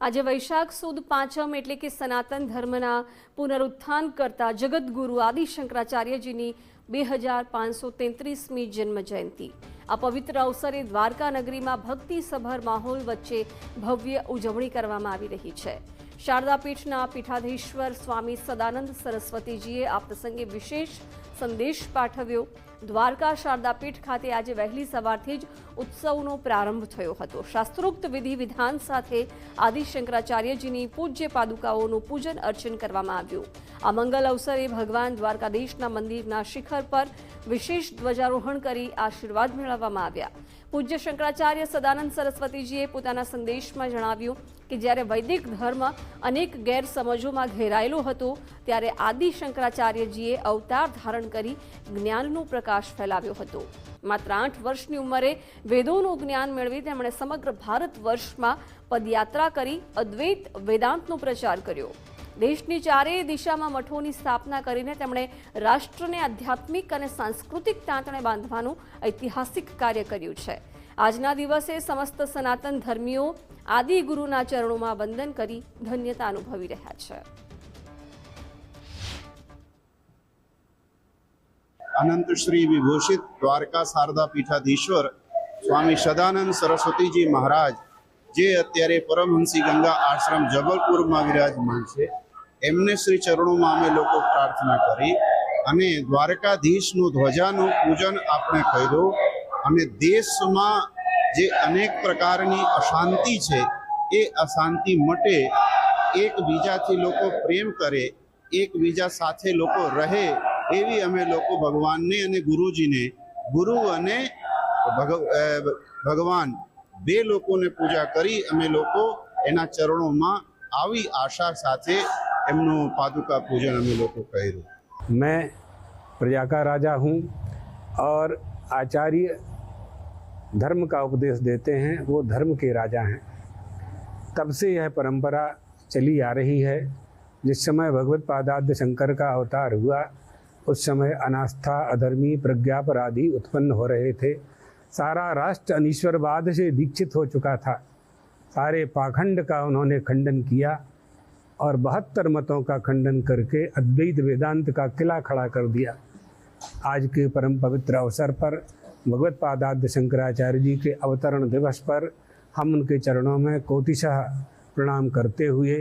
આજે વૈશાખ સુદ પાંચમ એટલે કે સનાતન ધર્મના પુનરુત્થાન કરતા જગતગુરુ આદિ શંકરાચાર્યજીની 2533મી જન્મ જયંતિ। આ પવિત્ર અવસરે દ્વારકા નગરીમાં ભક્તિસભર માહોલ વચ્ચે ભવ્ય ઉજવણી કરવામાં આવી રહી છે। શારદા પીઠના પીઠાધીશ્વર સ્વામી સદાનંદ સરસ્વતીજીએ આ પ્રસંગે વિશેષ સંદેશ પાઠવ્યો। દ્વારકા શારદા પીઠ ખાતે આજે વહેલી સવારથી જ ઉત્સવનો પ્રારંભ થયો હતો। શાસ્ત્રોક્ત વિધિ વિધાન સાથે આદિ શંકરાચાર્યજીની પૂજ્ય પાદુકાઓનું પૂજન અર્ચન કરવામાં આવ્યું। આ મંગલ અવસરે ભગવાન દ્વારકાધીશના મંદિરના શિખર પર વિશેષ ધ્વજારોહણ કરી આશીર્વાદ મેળવવામાં આવ્યા। પૂજ્ય શંકરાચાર્ય સદાનંદ સરસ્વતીજીએ પોતાના સંદેશમાં જણાવ્યું કે જ્યારે વૈદિક ધર્મ અનેક ગેરસમજોમાં ઘેરાયેલો હતો ત્યારે આદિ શંકરાચાર્યજીએ અવતાર ધારણ કરી જ્ઞાનનો પ્રકાશ ફેલાવ્યો હતો। માત્ર 8 વર્ષની ઉંમરે વેદોનું જ્ઞાન મેળવી તેમણે સમગ્ર ભારત વર્ષમાં પદયાત્રા કરી અદ્વૈત વેદાંતનો પ્રચાર કર્યો। દેશની ચારેય દિશામાં મઠોની સ્થાપના કરીને તેમણે રાષ્ટ્રને આધ્યાત્મિક અને સાંસ્કૃતિક તાંતણે બાંધવાનું ઐતિહાસિક કાર્ય કર્યું છે। આજના દિવસે સમસ્ત સનાતન ધર્મીઓ આદિ ગુરુના ચરણોમાં વંદન કરી ધન્યતા અનુભવી રહ્યા છે। अनंत श्री विभूषित द्वारका शारदा पीठाधीश्वर स्वामी सदानंद सरस्वती जी महाराज जे अत्यारे परमहंसी गंगा आश्रम जबलपुर में विराजमान है एमने श्री चरणों में अमे लोग प्रार्थना करी अने द्वारकाधीशनु ध्वजानु पूजन आपणे कर्युं अने देश में जे अनेक प्रकारनी अशांति है ए अशांति मटे एक बीजाथी लोको प्रेम करे एक बीजा साथे लोको रहे एवी अमे लोको भगवान ने अने गुरुजी ने गुरु अने भगवान बे लोको ने पूजा करी अमे लोको एना चरणों में आवी आशा साथे एमनो पादुका पूजन अमे लोको कर्युं। मैं प्रजा का राजा हूँ और आचार्य धर्म का उपदेश देते हैं, वो धर्म के राजा हैं। तब से यह परंपरा चली आ रही है। जिस समय भगवत पादाद्य शंकर का अवतार हुआ उस समय अनास्था अधर्मी प्रज्ञापराधी उत्पन्न हो रहे थे। सारा राष्ट्र अनीश्वरवाद से दीक्षित हो चुका था। सारे पाखंड का उन्होंने खंडन किया और 72 मतों का खंडन करके अद्वैत वेदांत का किला खड़ा कर दिया। आज के परम पवित्र अवसर पर भगवत पादाद्य शंकराचार्य जी के अवतरण दिवस पर हम उनके चरणों में कोटिशः प्रणाम करते हुए